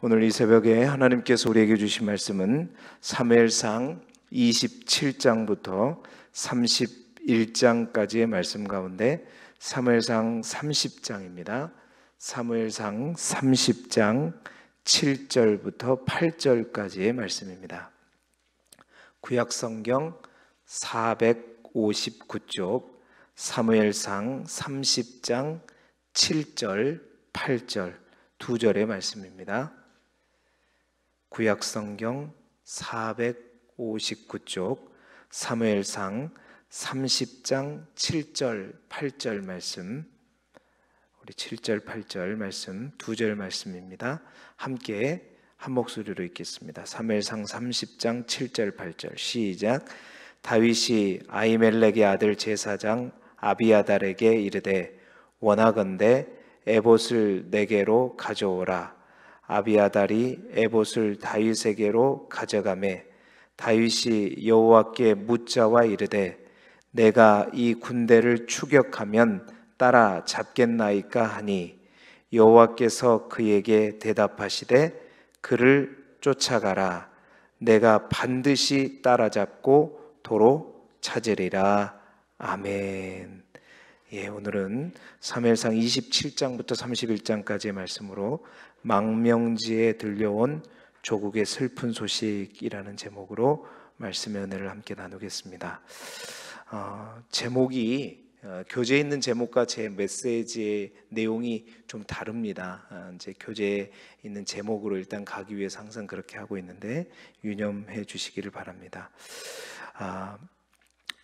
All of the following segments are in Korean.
오늘 이 새벽에 하나님께서 우리에게 주신 말씀은 사무엘상 27장부터 31장까지의 말씀 가운데 사무엘상 30장입니다. 사무엘상 30장 7절부터 8절까지의 말씀입니다. 구약성경 459쪽 사무엘상 30장 7절, 8절 두 절의 말씀입니다. 구약성경 459쪽 사무엘상 30장 7절, 8절 말씀, 우리 7절, 8절 말씀 두 절 말씀입니다. 함께 한 목소리로 읽겠습니다. 사무엘상 30장 7절, 8절 시작. 다윗이 아히멜렉의 아들 제사장 아비아달에게 이르되 원하건대 에봇을 내게로 가져오라. 아비아달이 에봇을 다윗에게로 가져가매 다윗이 여호와께 묻자와 이르되 내가 이 군대를 추격하면 따라 잡겠나이까 하니 여호와께서 그에게 대답하시되 그를 쫓아가라. 내가 반드시 따라잡고 도로 찾으리라. 아멘. 오늘은 사무엘상 27장부터 31장까지의 말씀으로 망명지에 들려온 조국의 슬픈 소식이라는 제목으로 말씀의 은혜를 함께 나누겠습니다. 제목이 교재에 있는 제목과 제 메시지의 내용이 좀 다릅니다. 이제 교재에 있는 제목으로 일단 가기 위해서 항상 그렇게 하고 있는데 유념해 주시기를 바랍니다.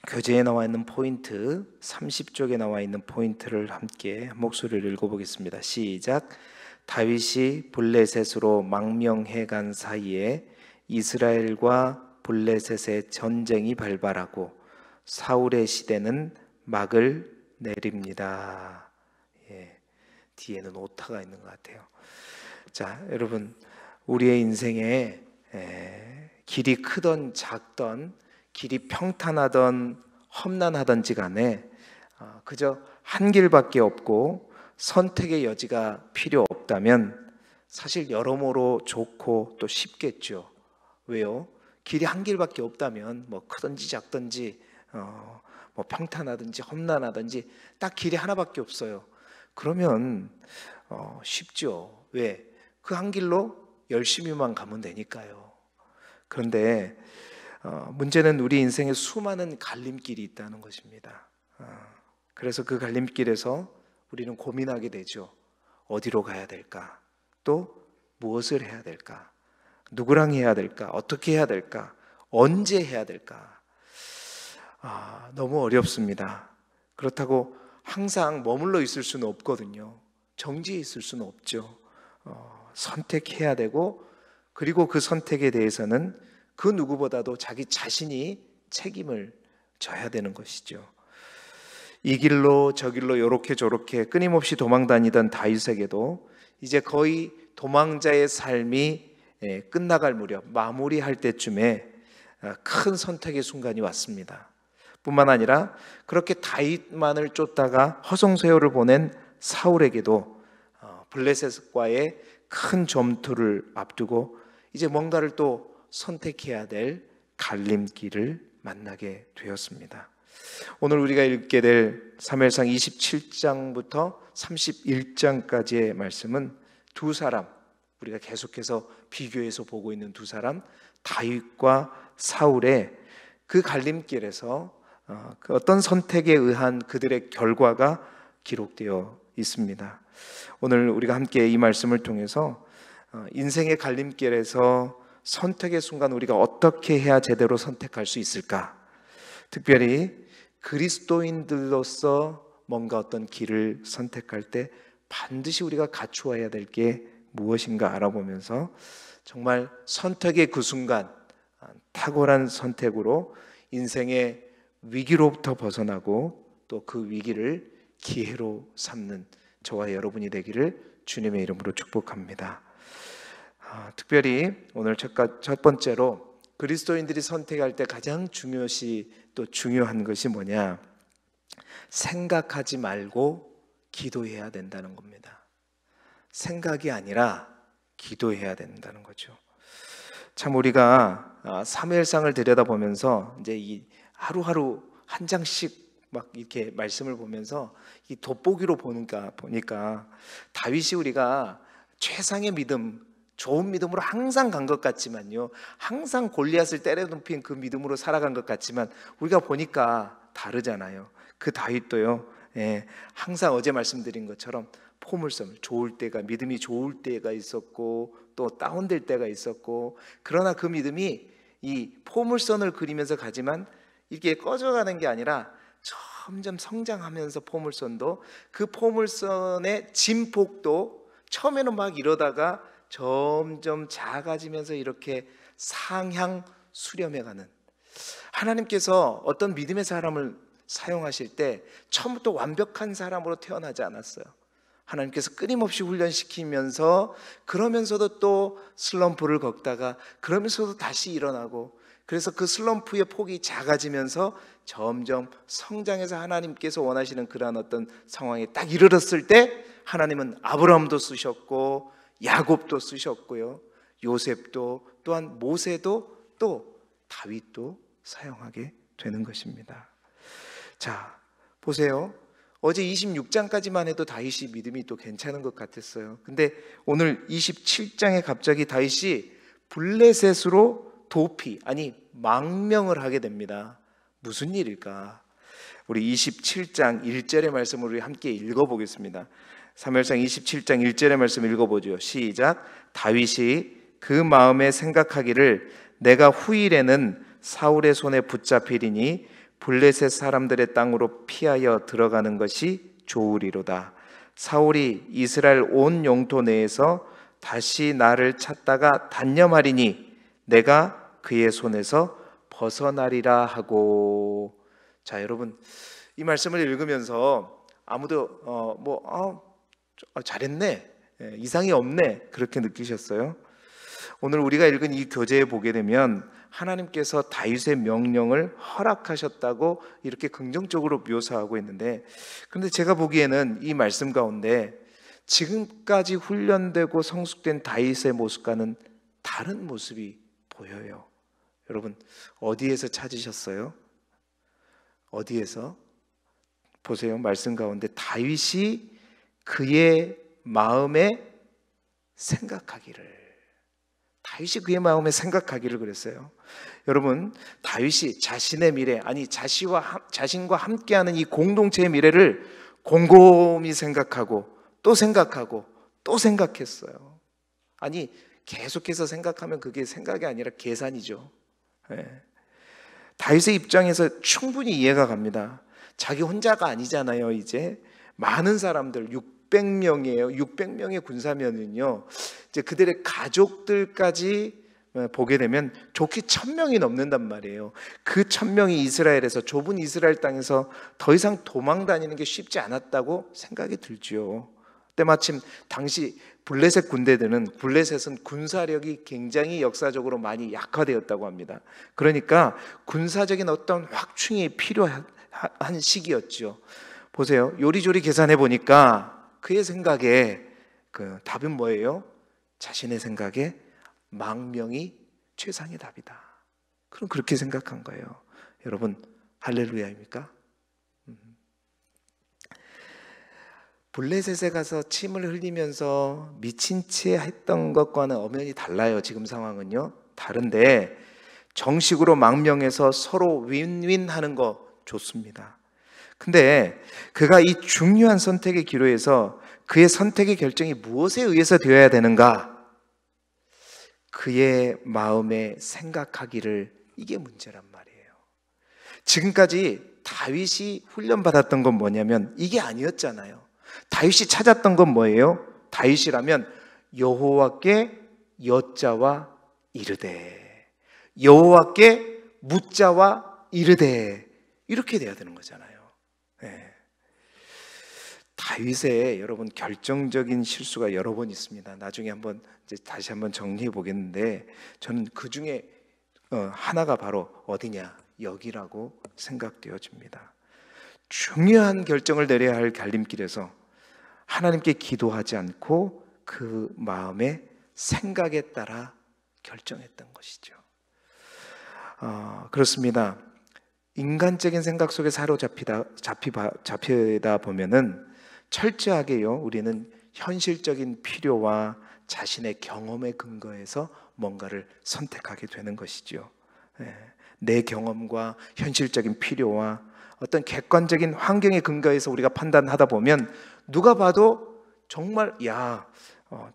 교재에 나와 있는 포인트 30쪽에 나와 있는 포인트를 함께 한 목소리를 읽어보겠습니다. 시작. 다윗이 블레셋으로 망명해 간 사이에 이스라엘과 블레셋의 전쟁이 발발하고 사울의 시대는 막을 내립니다. 뒤에는 오타가 있는 것 같아요. 자, 여러분, 우리의 인생에 길이 크던 작던, 길이 평탄하던 험난하던지 간에 그저 한 길밖에 없고 선택의 여지가 필요 없다면 사실 여러모로 좋고 또 쉽겠죠. 왜요? 길이 한 길밖에 없다면 뭐 크든지 작든지 뭐 평탄하든지 험난하든지 딱 길이 하나밖에 없어요. 그러면 쉽죠. 왜? 그 한 길로 열심히만 가면 되니까요. 그런데 문제는 우리 인생에 수많은 갈림길이 있다는 것입니다. 그래서 그 갈림길에서 우리는 고민하게 되죠. 어디로 가야 될까? 또 무엇을 해야 될까? 누구랑 해야 될까? 어떻게 해야 될까? 언제 해야 될까? 너무 어렵습니다. 그렇다고 항상 머물러 있을 수는 없거든요. 정지해 있을 수는 없죠. 선택해야 되고, 그리고 그 선택에 대해서는 그 누구보다도 자기 자신이 책임을 져야 되는 것이죠. 이 길로 저 길로 요렇게 저렇게 끊임없이 도망다니던 다윗에게도 이제 거의 도망자의 삶이 끝나갈 무렵, 마무리할 때쯤에 큰 선택의 순간이 왔습니다. 뿐만 아니라 그렇게 다윗만을 쫓다가 허송세월을 보낸 사울에게도 블레셋과의 큰 전투를 앞두고 이제 뭔가를 또 선택해야 될 갈림길을 만나게 되었습니다. 오늘 우리가 읽게 될 사무엘상 27장부터 31장까지의 말씀은 두 사람, 우리가 계속해서 비교해서 보고 있는 두 사람, 다윗과 사울의 그 갈림길에서 그 어떤 선택에 의한 그들의 결과가 기록되어 있습니다. 오늘 우리가 함께 이 말씀을 통해서 인생의 갈림길에서 선택의 순간 우리가 어떻게 해야 제대로 선택할 수 있을까? 특별히 그리스도인들로서 뭔가 어떤 길을 선택할 때 반드시 우리가 갖추어야 될 게 무엇인가 알아보면서 정말 선택의 그 순간 탁월한 선택으로 인생의 위기로부터 벗어나고 또 그 위기를 기회로 삼는 저와 여러분이 되기를 주님의 이름으로 축복합니다. 특별히 오늘 첫 번째로 그리스도인들이 선택할 때 가장 중요한 것이 뭐냐? 생각하지 말고 기도해야 된다는 겁니다. 생각이 아니라 기도해야 된다는 거죠. 참 우리가 사무엘상을 들여다보면서 이제 이 하루하루 한 장씩 막 이렇게 말씀을 보면서 이 돋보기로 보니까 다윗이 우리가 최상의 믿음, 좋은 믿음으로 항상 간 것 같지만요, 항상 골리앗을 때려눕힌 그 믿음으로 살아간 것 같지만 우리가 보니까 다르잖아요. 그 다윗도요, 항상 어제 말씀드린 것처럼 포물선을, 좋을 때가, 믿음이 좋을 때가 있었고 또 다운될 때가 있었고, 그러나 그 믿음이 이 포물선을 그리면서 가지만 이게 꺼져가는 게 아니라 점점 성장하면서 포물선도, 그 포물선의 진폭도 처음에는 막 이러다가 점점 작아지면서 이렇게 상향 수렴해가는, 하나님께서 어떤 믿음의 사람을 사용하실 때 처음부터 완벽한 사람으로 태어나지 않았어요. 하나님께서 끊임없이 훈련시키면서, 그러면서도 또 슬럼프를 겪다가 그러면서도 다시 일어나고, 그래서 그 슬럼프의 폭이 작아지면서 점점 성장해서 하나님께서 원하시는 그러한 어떤 상황에 딱 이르렀을 때 하나님은 아브라함도 쓰셨고 야곱도 쓰셨고요, 요셉도, 또한 모세도, 또 다윗도 사용하게 되는 것입니다. 자, 보세요. 어제 26장까지만 해도 다윗이 믿음이 또 괜찮은 것 같았어요. 근데 오늘 27장에 갑자기 다윗이 블레셋으로 도피, 아니 망명을 하게 됩니다. 무슨 일일까? 우리 27장 1절의 말씀을 우리 함께 읽어보겠습니다. 사무엘상 27장 1절의 말씀 읽어보죠. 시작. 다윗이 그 마음에 생각하기를 내가 후일에는 사울의 손에 붙잡히리니 블레셋 사람들의 땅으로 피하여 들어가는 것이 좋으리로다. 사울이 이스라엘 온 영토 내에서 다시 나를 찾다가 단념하리니 내가 그의 손에서 벗어나리라 하고. 자, 여러분, 이 말씀을 읽으면서 아무도 잘했네, 이상이 없네, 그렇게 느끼셨어요? 오늘 우리가 읽은 이 교재에 보게 되면 하나님께서 다윗의 명령을 허락하셨다고 이렇게 긍정적으로 묘사하고 있는데, 그런데 제가 보기에는 이 말씀 가운데 지금까지 훈련되고 성숙된 다윗의 모습과는 다른 모습이 보여요. 여러분, 어디에서 찾으셨어요? 어디에서? 보세요. 말씀 가운데 다윗이 그의 마음에 생각하기를, 다윗이 그의 마음에 생각하기를 그랬어요. 여러분, 다윗이 자신의 미래, 아니 자신과 함께하는 이 공동체의 미래를 곰곰이 생각하고 또 생각하고 또 생각했어요. 아니, 계속해서 생각하면 그게 생각이 아니라 계산이죠. 다윗의 입장에서 충분히 이해가 갑니다. 자기 혼자가 아니잖아요. 이제 많은 사람들, 600명이에요. 600명의 군사면은요, 이제 그들의 가족들까지 보게 되면 좋게 1000명이 넘는단 말이에요. 그 1000명이 이스라엘에서, 좁은 이스라엘 땅에서 더 이상 도망 다니는 게 쉽지 않았다고 생각이 들지요. 때마침 당시 블레셋 군대들은, 블레셋은 군사력이 굉장히 역사적으로 많이 약화되었다고 합니다. 그러니까 군사적인 어떤 확충이 필요한 시기였죠. 보세요. 요리조리 계산해 보니까 그의 생각에 그 답은 뭐예요? 자신의 생각에 망명이 최상의 답이다. 그럼 그렇게 생각한 거예요. 여러분, 할렐루야입니까? 블레셋에 가서 침을 흘리면서 미친 채 했던 것과는 엄연히 달라요. 지금 상황은요, 다른데 정식으로 망명해서 서로 윈윈하는 거 좋습니다. 근데 그가 이 중요한 선택의 기로에서 그의 선택의 결정이 무엇에 의해서 되어야 되는가? 그의 마음에 생각하기를, 이게 문제란 말이에요. 지금까지 다윗이 훈련받았던 건 뭐냐면 이게 아니었잖아요. 다윗이 찾았던 건 뭐예요? 다윗이라면 여호와께 여자와 이르되, 여호와께 묻자와 이르되, 이렇게 돼야 되는 거잖아요. 다윗의 여러분 결정적인 실수가 여러 번 있습니다. 나중에 이제 다시 한번 정리해 보겠는데, 저는 그 중에 하나가 바로 어디냐? 여기라고 생각되어집니다. 중요한 결정을 내려야 할 갈림길에서 하나님께 기도하지 않고 그 마음에 생각에 따라 결정했던 것이죠. 그렇습니다. 인간적인 생각 속에 사로잡히다 보면은 철저하게요, 우리는 현실적인 필요와 자신의 경험에 근거해서 뭔가를 선택하게 되는 것이죠. 내 경험과 현실적인 필요와 어떤 객관적인 환경에 근거해서 우리가 판단하다 보면 누가 봐도 정말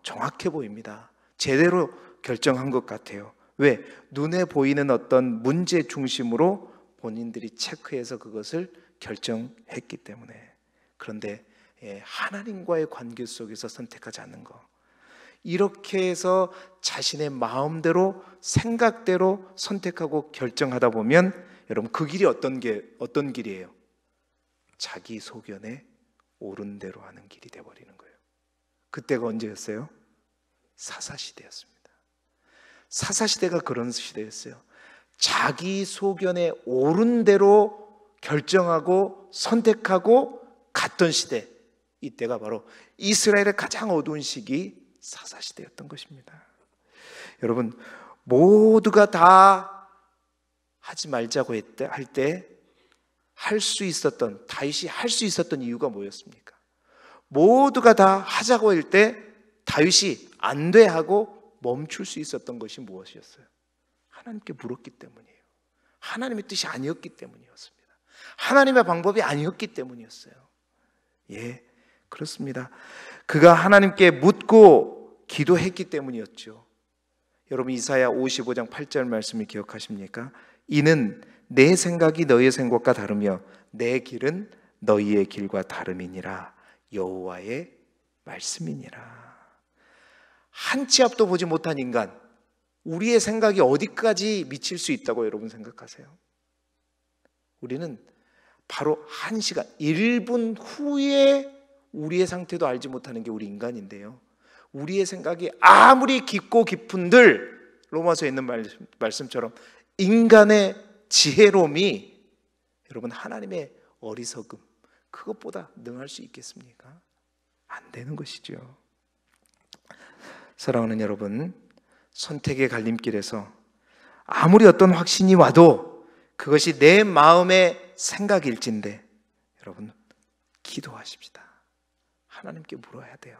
정확해 보입니다. 제대로 결정한 것 같아요. 왜? 눈에 보이는 어떤 문제 중심으로 본인들이 체크해서 그것을 결정했기 때문에. 그런데 하나님과의 관계 속에서 선택하지 않는 것, 이렇게 해서 자신의 마음대로 생각대로 선택하고 결정하다 보면 여러분, 그 길이 어떤 길이에요? 자기 소견에 옳은 대로 하는 길이 되어버리는 거예요. 그때가 언제였어요? 사사시대였습니다. 사사시대가 그런 시대였어요. 자기 소견에 옳은 대로 결정하고 선택하고 갔던 시대, 이때가 바로 이스라엘의 가장 어두운 시기 사사시대였던 것입니다. 여러분, 모두가 다 하지 말자고 할 때 할 수 있었던, 다윗이 할 수 있었던 이유가 뭐였습니까? 모두가 다 하자고 할 때 다윗이 안 돼 하고 멈출 수 있었던 것이 무엇이었어요? 하나님께 물었기 때문이에요. 하나님의 뜻이 아니었기 때문이었습니다. 하나님의 방법이 아니었기 때문이었어요. 그렇습니다. 그가 하나님께 묻고 기도했기 때문이었죠. 여러분, 이사야 55장 8절 말씀을 기억하십니까? 이는 내 생각이 너희의 생각과 다르며 내 길은 너희의 길과 다름이니라. 여호와의 말씀이니라. 한 치 앞도 보지 못한 인간, 우리의 생각이 어디까지 미칠 수 있다고 여러분 생각하세요? 우리는 바로 1시간, 1분 후에 우리의 상태도 알지 못하는 게 우리 인간인데요, 우리의 생각이 아무리 깊고 깊은들 로마서에 있는 말씀처럼 인간의 지혜로움이 여러분 하나님의 어리석음, 그것보다 능할 수 있겠습니까? 안 되는 것이죠. 사랑하는 여러분, 선택의 갈림길에서 아무리 어떤 확신이 와도 그것이 내 마음의 생각일진데 여러분, 기도하십시다. 하나님께 물어야 돼요.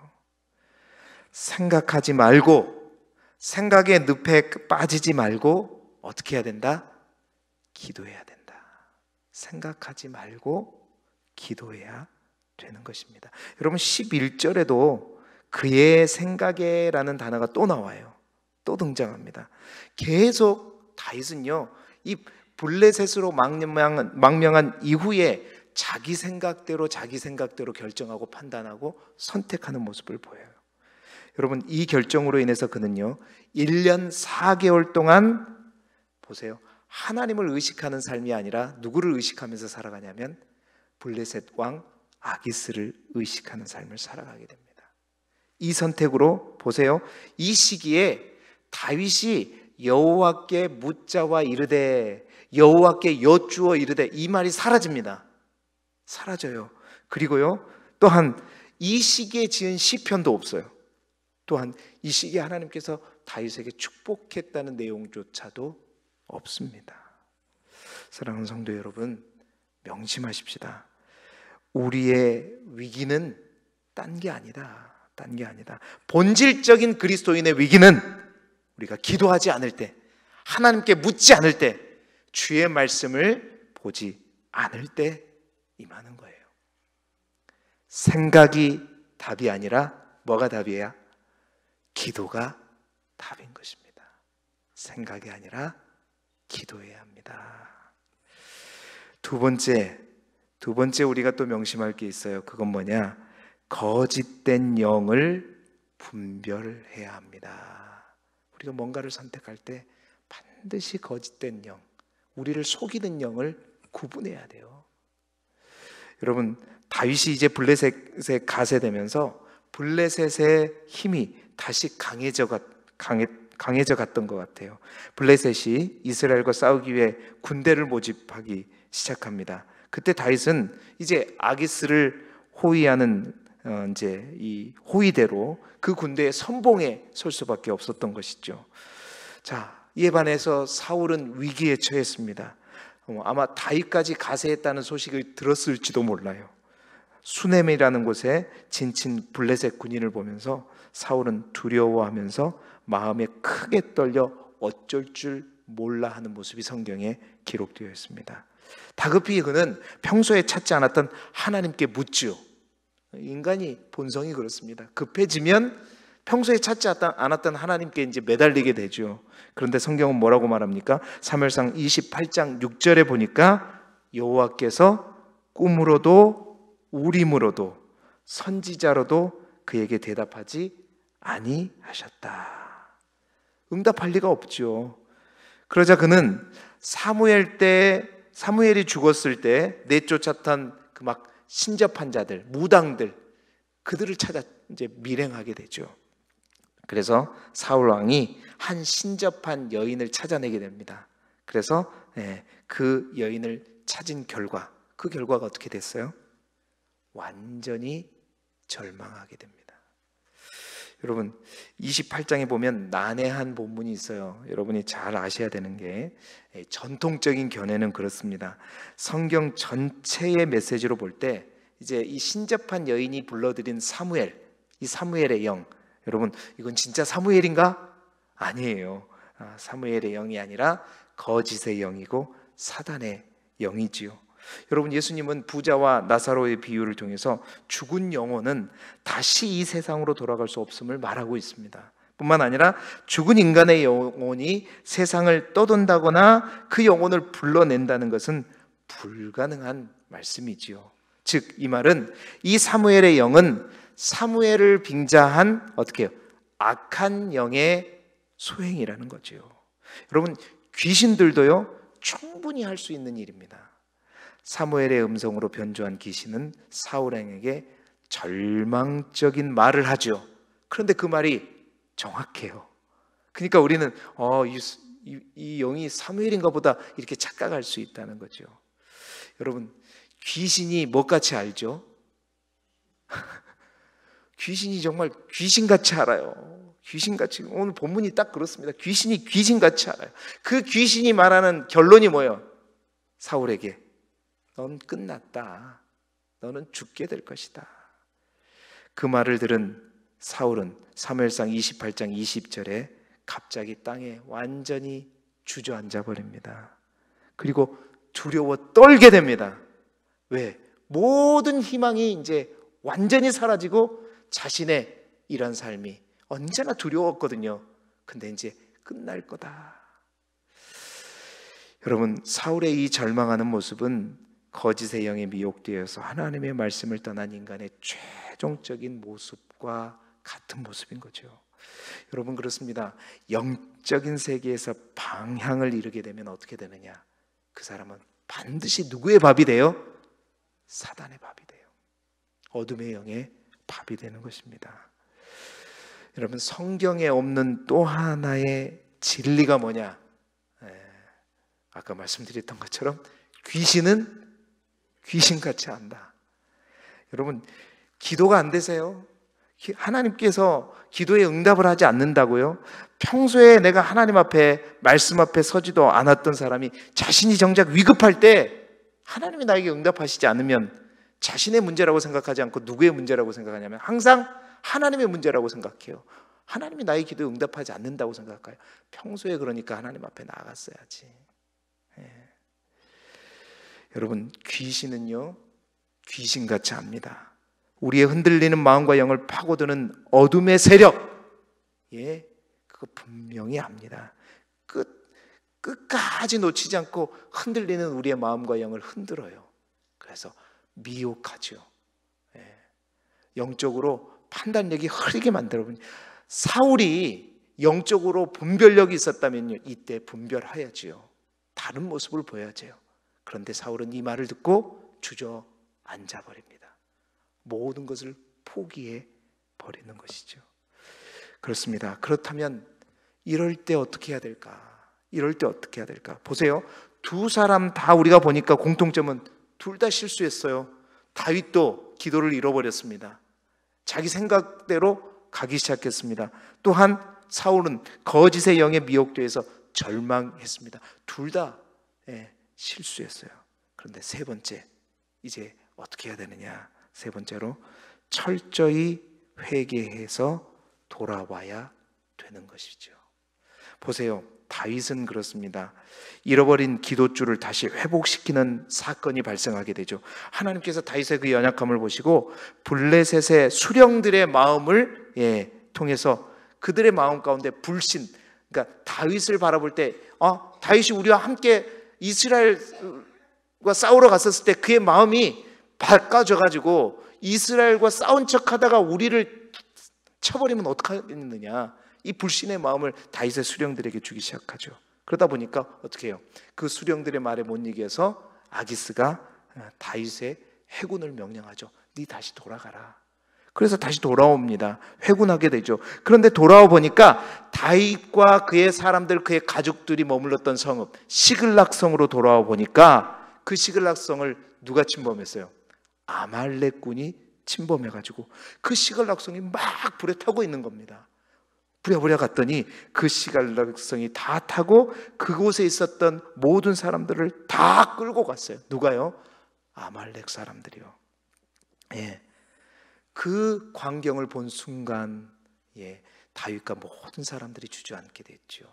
생각하지 말고, 생각의 늪에 빠지지 말고 어떻게 해야 된다? 기도해야 된다. 생각하지 말고 기도해야 되는 것입니다. 여러분, 11절에도 그의 생각에라는 단어가 또 나와요. 또 등장합니다. 계속 다윗은요, 이 블레셋으로 망명한 이후에 자기 생각대로 결정하고 판단하고 선택하는 모습을 보여요. 여러분, 이 결정으로 인해서 그는요 1년 4개월 동안 보세요, 하나님을 의식하는 삶이 아니라 누구를 의식하면서 살아가냐면 블레셋 왕 아기스를 의식하는 삶을 살아가게 됩니다. 이 선택으로 보세요, 이 시기에 다윗이 여호와께 묻자와 이르되, 여호와께 여쭈어 이르되, 이 말이 사라집니다. 사라져요. 그리고요, 또한 이 시기에 지은 시편도 없어요. 또한 이 시기에 하나님께서 다윗에게 축복했다는 내용조차도 없습니다. 사랑하는 성도 여러분, 명심하십시다. 우리의 위기는 딴 게 아니다. 본질적인 그리스도인의 위기는 우리가 기도하지 않을 때, 하나님께 묻지 않을 때, 주의 말씀을 보지 않을 때 임하는 거예요. 생각이 답이 아니라 뭐가 답이에요? 기도가 답인 것입니다. 생각이 아니라 기도해야 합니다. 두 번째 우리가 또 명심할 게 있어요. 그건 뭐냐? 거짓된 영을 분별해야 합니다. 우리가 뭔가를 선택할 때 반드시 거짓된 영, 우리를 속이는 영을 구분해야 돼요. 여러분, 다윗이 이제 블레셋에 가세되면서 블레셋의 힘이 다시 강해져 갔던 것 같아요. 블레셋이 이스라엘과 싸우기 위해 군대를 모집하기 시작합니다. 그때 다윗은 이제 아기스를 호위하는 이제 이 호위대로 그 군대의 선봉에 설 수밖에 없었던 것이죠. 자, 이에 반해서 사울은 위기에 처했습니다. 아마 다윗까지 가세했다는 소식을 들었을지도 몰라요. 수넴이라는 곳에 진친 블레셋 군인을 보면서 사울은 두려워하면서 마음에 크게 떨려 어쩔 줄 몰라 하는 모습이 성경에 기록되어 있습니다. 다급히 그는 평소에 찾지 않았던 하나님께 묻지요. 인간이 본성이 그렇습니다. 급해지면 평소에 찾지 않았던 하나님께 이제 매달리게 되죠. 그런데 성경은 뭐라고 말합니까? 사무엘상 28장 6절에 보니까 여호와께서 꿈으로도 우림으로도 선지자로도 그에게 대답하지 아니하셨다. 응답할 리가 없죠. 그러자 그는 사무엘이 죽었을 때 내쫓았던 그 막 신접한 자들, 무당들, 그들을 찾아 이제 밀행하게 되죠. 그래서 사울 왕이 한 신접한 여인을 찾아내게 됩니다. 그래서 그 여인을 찾은 결과, 그 결과가 어떻게 됐어요? 완전히 절망하게 됩니다. 여러분, 28장에 보면 난해한 본문이 있어요. 여러분이 잘 아셔야 되는 게, 전통적인 견해는 그렇습니다. 성경 전체의 메시지로 볼 때 이제 이 신접한 여인이 불러들인 사무엘, 이 사무엘의 영, 여러분 이건 진짜 사무엘인가? 아니에요. 사무엘의 영이 아니라 거짓의 영이고 사단의 영이지요. 여러분, 예수님은 부자와 나사로의 비유를 통해서 죽은 영혼은 다시 이 세상으로 돌아갈 수 없음을 말하고 있습니다. 뿐만 아니라 죽은 인간의 영혼이 세상을 떠돈다거나 그 영혼을 불러낸다는 것은 불가능한 말씀이지요. 즉, 이 말은 이 사무엘의 영은 사무엘을 빙자한 어떻게 해요? 악한 영의 소행이라는 거죠. 여러분, 귀신들도요 충분히 할 수 있는 일입니다. 사무엘의 음성으로 변조한 귀신은 사울왕에게 절망적인 말을 하죠. 그런데 그 말이 정확해요. 그러니까 우리는 이 영이 사무엘인가 보다 이렇게 착각할 수 있다는 거죠. 여러분, 귀신이 뭐같이 알죠? 귀신이 정말 귀신같이 알아요. 귀신같이. 오늘 본문이 딱 그렇습니다. 귀신이 귀신같이 알아요. 그 귀신이 말하는 결론이 뭐예요? 사울에게 넌 끝났다. 너는 죽게 될 것이다. 그 말을 들은 사울은 사무엘상 28장 20절에 갑자기 땅에 완전히 주저앉아 버립니다. 그리고 두려워 떨게 됩니다. 왜? 모든 희망이 이제 완전히 사라지고 자신의 이런 삶이 언제나 두려웠거든요. 근데 이제 끝날 거다. 여러분, 사울의 이 절망하는 모습은 거짓의 영에 미혹되어서 하나님의 말씀을 떠난 인간의 최종적인 모습과 같은 모습인 거죠. 여러분, 그렇습니다. 영적인 세계에서 방향을 잃게 되면 어떻게 되느냐? 그 사람은 반드시 누구의 밥이 돼요? 사단의 밥이 돼요. 어둠의 영의 밥이 되는 것입니다. 여러분, 성경에 없는 또 하나의 진리가 뭐냐? 아까 말씀드렸던 것처럼 귀신은 귀신같이 안다. 여러분, 기도가 안 되세요? 하나님께서 기도에 응답을 하지 않는다고요? 평소에 내가 하나님 앞에 말씀 앞에 서지도 않았던 사람이 자신이 정작 위급할 때 하나님이 나에게 응답하시지 않으면 자신의 문제라고 생각하지 않고 누구의 문제라고 생각하냐면 항상 하나님의 문제라고 생각해요. 하나님이 나의 기도에 응답하지 않는다고 생각해요. 평소에 그러니까 하나님 앞에 나아갔어야지. 여러분, 귀신은요 귀신같이 압니다. 우리의 흔들리는 마음과 영을 파고드는 어둠의 세력, 그거 분명히 압니다. 끝까지 놓치지 않고 흔들리는 우리의 마음과 영을 흔들어요. 그래서 미혹하죠. 영적으로 판단력이 흐리게 만들어버립니다. 사울이 영적으로 분별력이 있었다면요, 이때 분별해야지요. 다른 모습을 보여야죠. 그런데 사울은 이 말을 듣고 주저앉아 버립니다. 모든 것을 포기해 버리는 것이죠. 그렇습니다. 그렇다면 이럴 때 어떻게 해야 될까? 이럴 때 어떻게 해야 될까? 보세요. 두 사람 다 우리가 보니까 공통점은 둘 다 실수했어요. 다윗도 기도를 잃어버렸습니다. 자기 생각대로 가기 시작했습니다. 또한 사울은 거짓의 영에 미혹되어서 절망했습니다. 둘 다 실수했어요. 그런데 세 번째, 이제 어떻게 해야 되느냐? 세 번째로 철저히 회개해서 돌아와야 되는 것이죠. 보세요. 다윗은 그렇습니다. 잃어버린 기도줄을 다시 회복시키는 사건이 발생하게 되죠. 하나님께서 다윗의 그 연약함을 보시고 블레셋의 수령들의 마음을 통해서 그들의 마음 가운데 불신, 그러니까 다윗을 바라볼 때 다윗이 우리와 함께 이스라엘과 싸우러 갔었을 때 그의 마음이 바꿔져가지고 이스라엘과 싸운 척하다가 우리를 쳐버리면 어떡하겠느냐, 이 불신의 마음을 다윗의 수령들에게 주기 시작하죠. 그러다 보니까 어떻게 해요? 그 수령들의 말에 못 이겨서 아기스가 다윗의 해군을 명령하죠. 네 다시 돌아가라. 그래서 다시 돌아옵니다. 회군하게 되죠. 그런데 돌아와 보니까 다윗과 그의 사람들, 그의 가족들이 머물렀던 성읍 시글락성으로 돌아와 보니까 그 시글락성을 누가 침범했어요? 아말렉군이 침범해가지고 그 시글락성이 막 불에 타고 있는 겁니다. 부랴부랴 갔더니 그 시글락성이 다 타고 그곳에 있었던 모든 사람들을 다 끌고 갔어요. 누가요? 아말렉 사람들이요. 그 광경을 본 순간 다윗과 모든 사람들이 주저앉게 됐죠.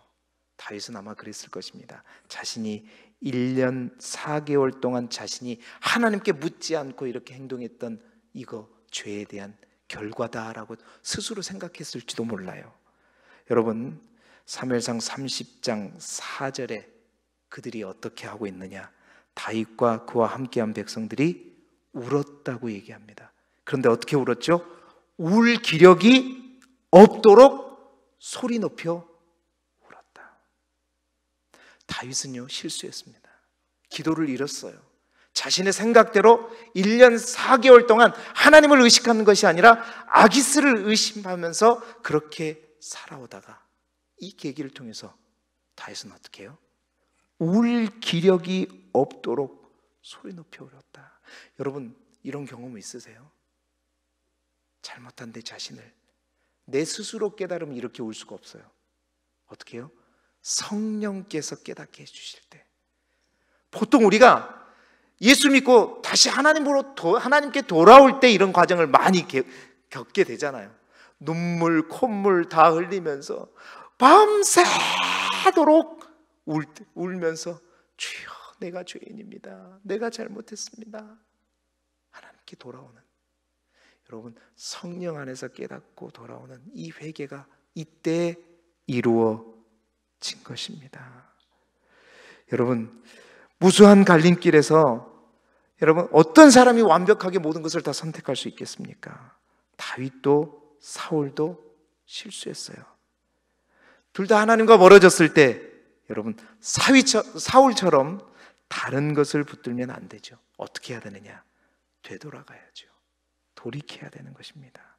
다윗은 아마 그랬을 것입니다. 자신이 1년 4개월 동안 자신이 하나님께 묻지 않고 이렇게 행동했던 이거 죄에 대한 결과다라고 스스로 생각했을지도 몰라요. 여러분, 사무엘상 30장 4절에 그들이 어떻게 하고 있느냐? 다윗과 그와 함께한 백성들이 울었다고 얘기합니다. 그런데 어떻게 울었죠? 울 기력이 없도록 소리 높여 울었다. 다윗은요, 실수했습니다. 기도를 잃었어요. 자신의 생각대로 1년 4개월 동안 하나님을 의식하는 것이 아니라 아기스를 의심하면서 그렇게 살아오다가 이 계기를 통해서 다윗은 어떻게 해요? 울 기력이 없도록 소리 높여 울었다. 여러분, 이런 경험 있으세요? 잘못한 내 자신을 내 스스로 깨달으면 이렇게 울 수가 없어요. 어떻게 해요? 성령께서 깨닫게 해주실 때. 보통 우리가 예수 믿고 다시 하나님께 돌아올 때 이런 과정을 많이 겪게 되잖아요. 눈물, 콧물 다 흘리면서 밤새도록 울면서 주여, 내가 죄인입니다. 내가 잘못했습니다. 하나님께 돌아오는, 여러분, 성령 안에서 깨닫고 돌아오는 이 회개가 이때 이루어진 것입니다. 여러분, 무수한 갈림길에서 여러분, 어떤 사람이 완벽하게 모든 것을 다 선택할 수 있겠습니까? 다윗도 사울도 실수했어요. 둘 다 하나님과 멀어졌을 때 여러분, 사울처럼 다른 것을 붙들면 안 되죠. 어떻게 해야 되느냐? 되돌아가야죠. 돌이켜야 되는 것입니다.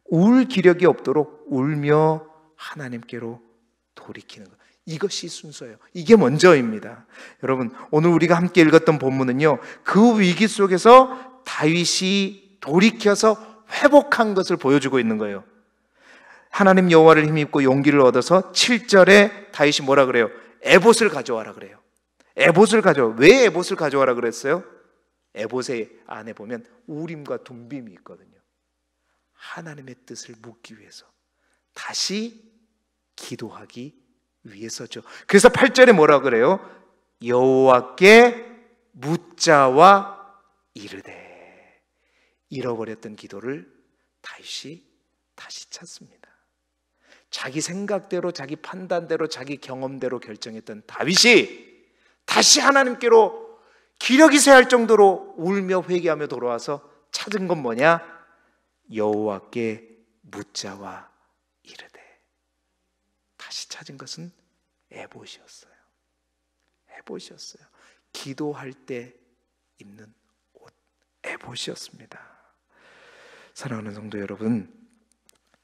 울 기력이 없도록 울며 하나님께로 돌이키는 것, 이것이 순서예요. 이게 먼저입니다. 여러분, 오늘 우리가 함께 읽었던 본문은요, 그 위기 속에서 다윗이 돌이켜서 회복한 것을 보여주고 있는 거예요. 하나님 여호와를 힘입고 용기를 얻어서 7절에 다윗이 뭐라 그래요? 에봇을 가져와라 그래요. 에봇을 가져와. 왜 에봇을 가져와라 그랬어요? 에봇의 안에 보면 우림과 둠빔이 있거든요. 하나님의 뜻을 묻기 위해서, 다시 기도하기 위해서죠. 그래서 8절에 뭐라 그래요? 여호와께 묻자와 이르되. 잃어버렸던 기도를 다윗이 다시 찾습니다. 자기 생각대로, 자기 판단대로, 자기 경험대로 결정했던 다윗이 다시 하나님께로 기력이 쇠할 정도로 울며 회개하며 돌아와서 찾은 건 뭐냐? 여호와께 묻자와 이르되. 다시 찾은 것은 에봇이었어요. 에봇이었어요. 기도할 때 입는 옷, 에봇이었습니다. 사랑하는 성도 여러분,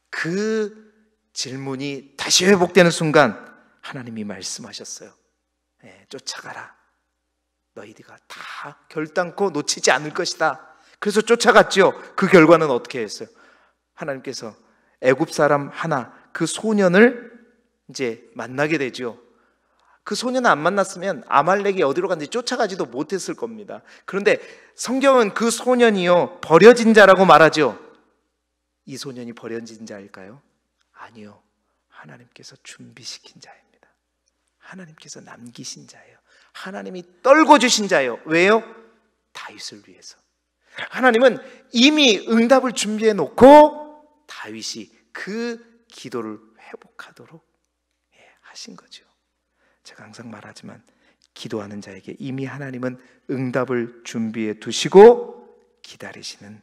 그 질문이 다시 회복되는 순간 하나님이 말씀하셨어요. 쫓아가라. 너희가 다 결단코 놓치지 않을 것이다. 그래서 쫓아갔죠. 그 결과는 어떻게 했어요? 하나님께서 애굽 사람 하나, 그 소년을 이제 만나게 되죠. 그 소년을 안 만났으면 아말렉이 어디로 갔는지 쫓아가지도 못했을 겁니다. 그런데 성경은 그 소년이요 버려진 자라고 말하죠. 이 소년이 버려진 자일까요? 아니요, 하나님께서 준비시킨 자입니다. 하나님께서 남기신 자예요. 하나님이 떨궈 주신 자예요. 왜요? 다윗을 위해서. 하나님은 이미 응답을 준비해 놓고 다윗이 그 기도를 회복하도록 하신 거죠. 제가 항상 말하지만 기도하는 자에게 이미 하나님은 응답을 준비해 두시고 기다리시는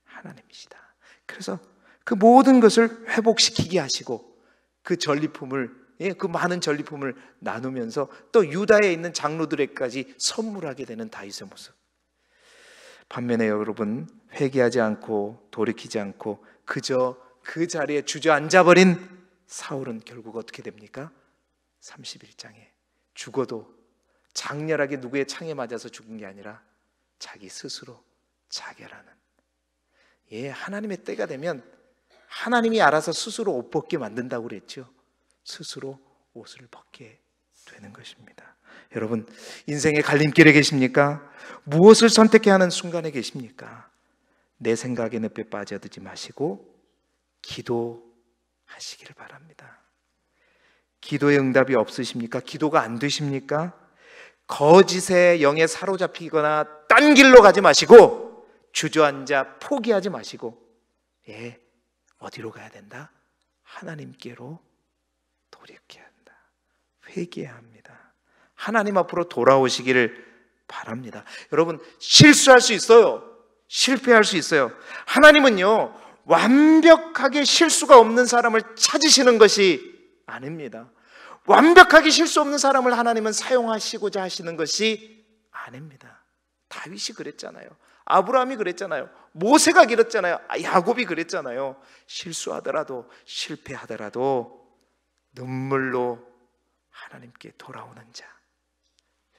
하나님이시다. 그래서 그 모든 것을 회복시키게 하시고 그 전리품을, 그 많은 전리품을 나누면서 또 유다에 있는 장로들에게까지 선물하게 되는 다윗의 모습. 반면에 여러분, 회개하지 않고 돌이키지 않고 그저 그 자리에 주저앉아버린 사울은 결국 어떻게 됩니까? 31장에 죽어도 장렬하게 누구의 창에 맞아서 죽은 게 아니라 자기 스스로 자결하는. 하나님의 때가 되면 하나님이 알아서 스스로 옷 벗게 만든다고 그랬죠. 스스로 옷을 벗게 되는 것입니다. 여러분, 인생의 갈림길에 계십니까? 무엇을 선택해야 하는 순간에 계십니까? 내 생각에 늪에 빠져들지 마시고 기도하시기를 바랍니다. 기도의 응답이 없으십니까? 기도가 안 되십니까? 거짓의 영에 사로잡히거나 딴 길로 가지 마시고 주저앉아 포기하지 마시고 어디로 가야 된다? 하나님께로 돌이켜야 한다. 회개해야 합니다. 하나님 앞으로 돌아오시기를 바랍니다. 여러분, 실수할 수 있어요. 실패할 수 있어요. 하나님은요 완벽하게 실수가 없는 사람을 찾으시는 것이 아닙니다. 완벽하게 실수 없는 사람을 하나님은 사용하시고자 하시는 것이 아닙니다. 다윗이 그랬잖아요. 아브라함이 그랬잖아요. 모세가 그랬잖아요. 야곱이 그랬잖아요. 실수하더라도 실패하더라도 눈물로 하나님께 돌아오는 자,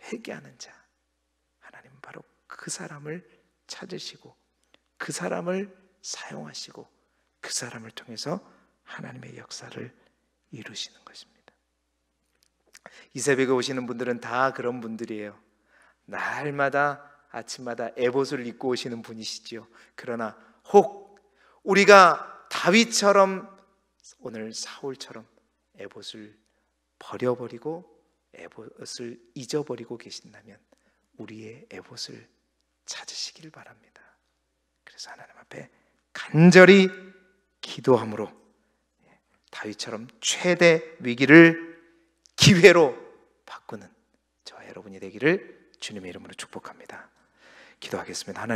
회개하는 자, 하나님은 바로 그 사람을 찾으시고 그 사람을 사용하시고 그 사람을 통해서 하나님의 역사를 이루시는 것입니다. 이 새벽에 오시는 분들은 다 그런 분들이에요. 날마다 아침마다 에봇을 입고 오시는 분이시지요. 그러나 혹 우리가 다윗처럼 오늘 사울처럼 에봇을 버려버리고 에봇을 잊어버리고 계신다면 우리의 에봇을 찾으시길 바랍니다. 그래서 하나님 앞에 간절히 기도함으로 다윗처럼 최대 위기를 기회로 바꾸는 저와 여러분이 되기를 주님의 이름으로 축복합니다. 기도하겠습니다. 하나님